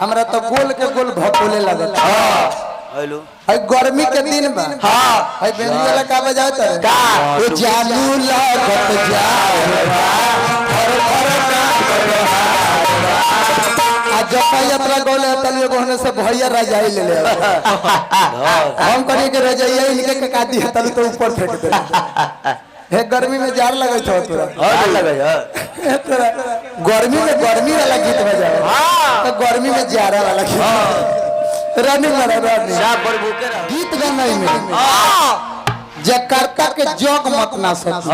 हमरा तो गोल के गोल भपोले लगत। हेलो है गर्मी के दिन बा। है बेंजी वाला का बजाओ त ओ जानू लागत जा आज यात्रा गोले तलियो गोने से भैया रजाई ले ले हम करिए के रजाई इनके के काटी तलु तो ऊपर फेंक दे। हे गर्मी में जार लगे छो तोरा और लगे तोरा गर्मी में गर्मी वाला गीत बजाओ तो गर्मी में जारा वाला गीत रनिंग वाला रनिंग सब पर भूखे रह गीत गाना ही में जकार्ता के जोग मत ना सक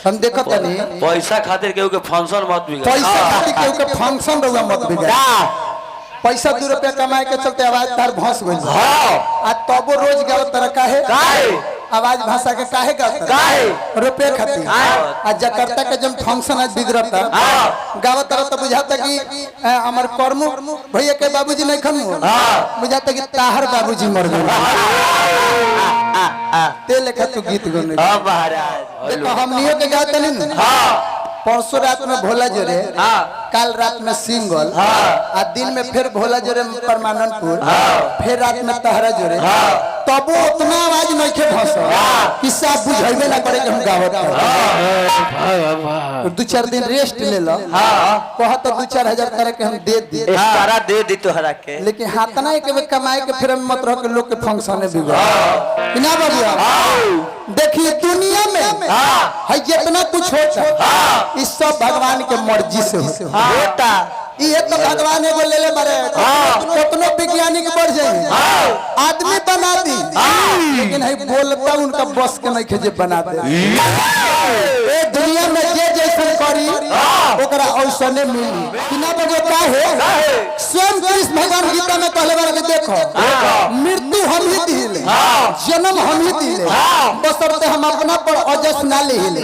हम देखत नहीं पैसा खातिर केहू के फंक्शन मत बिगाड़ पैसा खातिर केहू के फंक्शन रहुआ मत बिगाड़ पैसा 2 रुपया कमाए के चलते आवाज तार भस गइल आ तबो रोज गावत तरह काहे आवाज भाषा के काहे गावत रुपया खातिर आ जकार्ता के जब फंक्शन आज बिगड़ता गावत तरह तो बुझाता कि हमर कर्मू भैया के बाबूजी नहीं खन बुझाता कि ताहर बाबूजी मर गए ते लेखा तू गीत गने महाराज देखो हमनियो के गाते नहीं परसों रात में भोला जोरे कल रात में सिंगल आ दिन में फिर भोला जोरे परमानंदपुर फिर रात में तहरा जोरे तब उतना आवाज नहीं खे भस कि सब बुझाइबे ना करे कि हम गावत 2-4 दिन रेस्ट ले लो कह तो 2-4 हजार करे के हम दे दी सारा दे दी तोहरा के लेकिन हाथ ना एक कमाए के फिर मत रह के लोग के फंक्शन में बिगड़ बिना बाबूआ देखिए दुनिया में है जितना कुछ होता इस सब भगवान के मर्जी से होता ये तो भगवान एगो ले ले मारे कितनो वैज्ञानिक बढ़ जाए आदमी बना दी लेकिन है बोलता उनका बस के नहीं खेजे बना दे ए दुनिया में जे जैसन करी ओकरा औसने मिली बिना बगे काहे स्वयं कृष्ण भगवान गीता में कहले बारे देखो मृत्यु हम ही दिले जन्म हम ही दिले बसरते हम अपना पर अजस ना लेले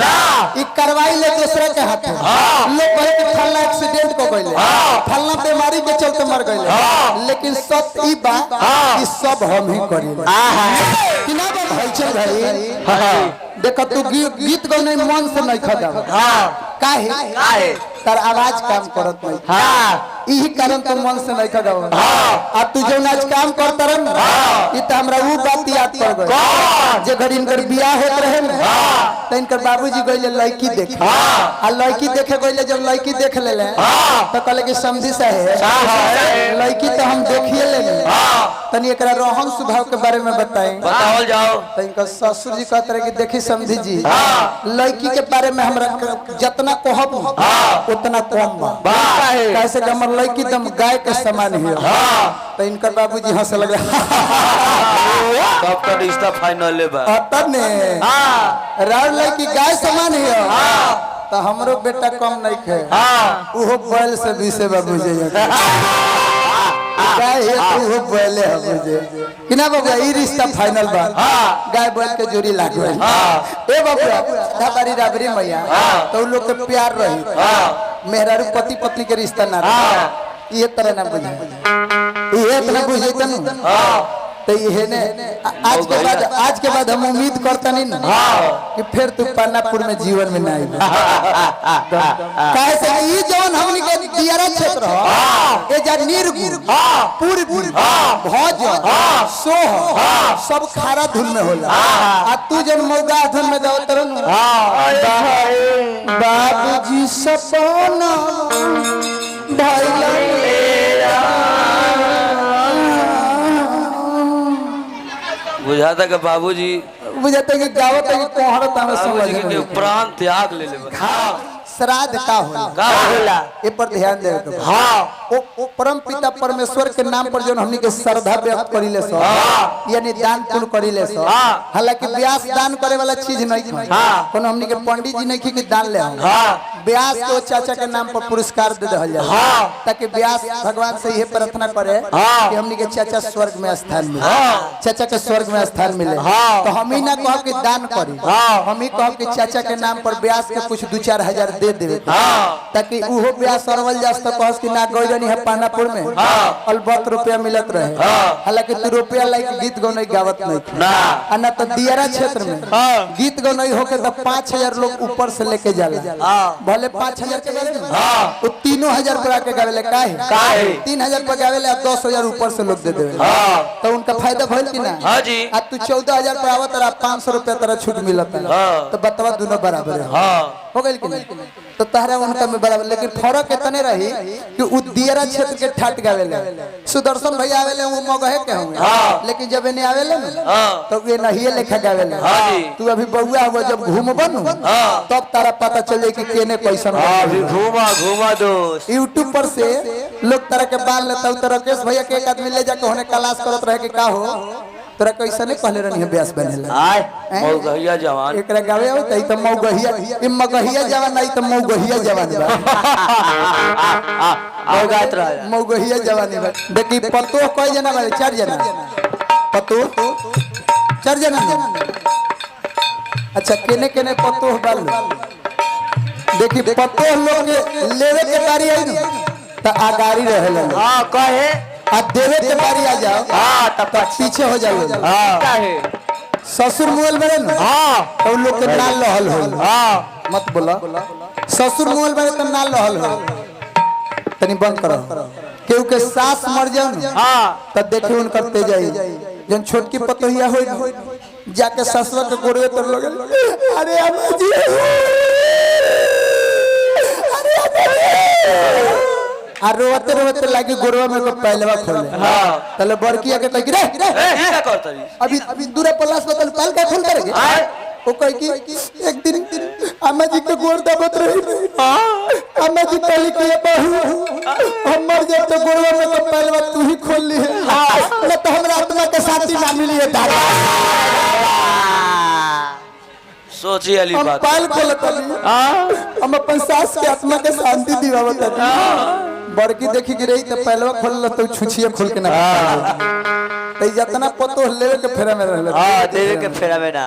ई करवाई ले दूसरे के हाथ लोग कहे कि फला एक्सीडेंट को गइले फलना बीमारी के चलते मर गए लेकिन सत्य ई बात ई सब हम ही करी कि ना बात है चल भाई देखो तू गीत गाने मन से नहीं खदा काहे तार आवाज काम करत नहीं यही कारण तो मन से नहीं खदा अब तू जो आज काम करत रह ई त हमरा वो बात याद पड़ गई जे घर इनकर बियाह होत रहे न त इनकर बाबूजी गइले लड़की देखे आ लड़की देखे गइले जब लड़की देख लेले तो कहले कि समझी साहे लड़की तो हम देखिए लेने तनी एकरा रोहन स्वभाव के बारे में बतावल जाओ तो इनका ससुर जी कहते रहे कि देखी समझी जी लड़की के बारे में हमरा जितना कहब उतना कम बा कैसे कि हमर लड़की दम गाय के समान है तो इनकर बाबूजी हंस लगे तब तो रिश्ता फाइनल ले बा तब ने राव लड़की गाय समान है तो हमरो बेटा कम नहीं खे उहो बैल से भी से बाबूजी गाय है तू बोले है मुझे कि ना बाबू ई रिश्ता फाइनल बा गाय बैल के जोड़ी लागो ए बाबू हमारी राबरी मैया तो लोग के प्यार रही मेहरारू पति पत्नी के रिश्ता ना ये तरह ना बुझे ये तरह बुझे तनु तो ये ने आज के बाद हम उम्मीद करता नहीं ना कि फिर तू पानापुर में जीवन में ना आई कैसे ई जवन हमनी के दियारा क्षेत्र हो ए जा निर्गुण पूरी भोज सोह सब खारा धुन में होला आ तू जब मौगा धुन में जाओ तरन बाबूजी सपना भइला बुझाता कि बाबूजी बुझाता कि गावत है कि कोहरत हमें समझ के प्राण त्याग ले ले श्राद्ध का होला ये पर ध्यान दे ओ परम पिता परमेश्वर के नाम पर जो हमनी के श्रद्धा व्यक्त करिले सो यानी दान पुण्य करिले सो हालांकि व्यास दान करे वाला चीज नहीं कोनो हमनी के पंडित जी नहीं कि दान ले व्यास को चाचा के नाम पर पुरस्कार दे दहल जाए ताकि व्यास भगवान से यह प्रार्थना करे कि हमनी के चाचा स्वर्ग में स्थान मिले चाचा के स्वर्ग में स्थान मिले तो हम ही ना कहो कि दान करी हम ही कहो कि चाचा के नाम पर व्यास के कुछ 2-4 हजार दे देवे ताकि उहो ब्याह सरवल जास्त कहस कि ना गइलनी है पानापुर में अलबत रुपया मिलत रहे। हालांकि तू रुपया लाइक गीत गौनई गावत नहीं ना ना तो दियारा क्षेत्र में गीत गौनई होके तो 5000 लोग ऊपर से लेके जाला भले 5000 के गावे तो 3000 पर आके गावेले काहे 3000 पर गावेले 10000 ऊपर से लोग दे देवे तो उनका फायदा भइल कि ना। हां जी आज तू 14000 पर आवत रहा 500 रुपया तेरा छूट मिलत है तो बतवा दोनों बराबर है हो गइल कि नहीं तो तहरा उनका में बराबर। लेकिन फर्क इतने रही कि उ दियारा क्षेत्र के ठाट गावेले सुदर्शन भैया आवेले वो मगहे के होंगे लेकिन जब इन्हें आवेले तो ये नहीं लेखा गावेले तू अभी बउआ हुआ जब घूमबन तब तारा पता चले कि केने कैसन अभी घुमा घुमा दोस्त यूट्यूब पर से लोग तरह के बाल लेता तो राकेश भैया के एक आदमी ले जाके होने क्लास करत रहे कि का हो तोरा कैसे नहीं कहले रहनी है ब्यास बनेला आय मौगहिया जवान एकरा गावे हो त त मौगहिया ई मगहिया जवान नहीं त मौगहिया जवान बा मौगात रहा मौगहिया जवानी बा देखी पतो कई जना बारे 4 जना पतो 4 जना अच्छा केने केने पतो बाल देखी पतो लोग के लेवे के बारी आई न त आगारी रहेला हां कहे अब देवे के बारी आ जाओ तब पीछे हो जाओ काहे ससुर मोबाइल में ना तो लोग के नाल लहल हो मत बोला ससुर मोबाइल में तो नाल लहल हो तनी बंद करो केहू के सास मर जाओ ना तब देखिए उनकर तेज आई जन छोटकी पतोहिया हो जाके ससुर के गोड़े तर लगे अरे अम्मा जी अरे अम्मा जी आ रोते रोते लागी गोरवा में को पहलवा खोले तले बड़की आके कह रे क्या करतरी अभी दूरे पलास बतल पाल का खोल करेगे वो कह कि एक दिन अम्मा जी के गोड़ दबत रही अम्मा जी कहली कि बहू हम मर जाए तो गोरवा में को पहलवा तू ही खोल ली है न तो हमरा आत्मा के साथी ना मिली है दादा सोची वाली हम बात पाल खोलत हम अपन सास के आत्मा के शांति दिवावत बड़की देखी कि रही तो पहलवा खोल तो छुछिए खोल के ना तो जितना पतो लेवे के फेरा में रहले हां देवे के फेरा में ना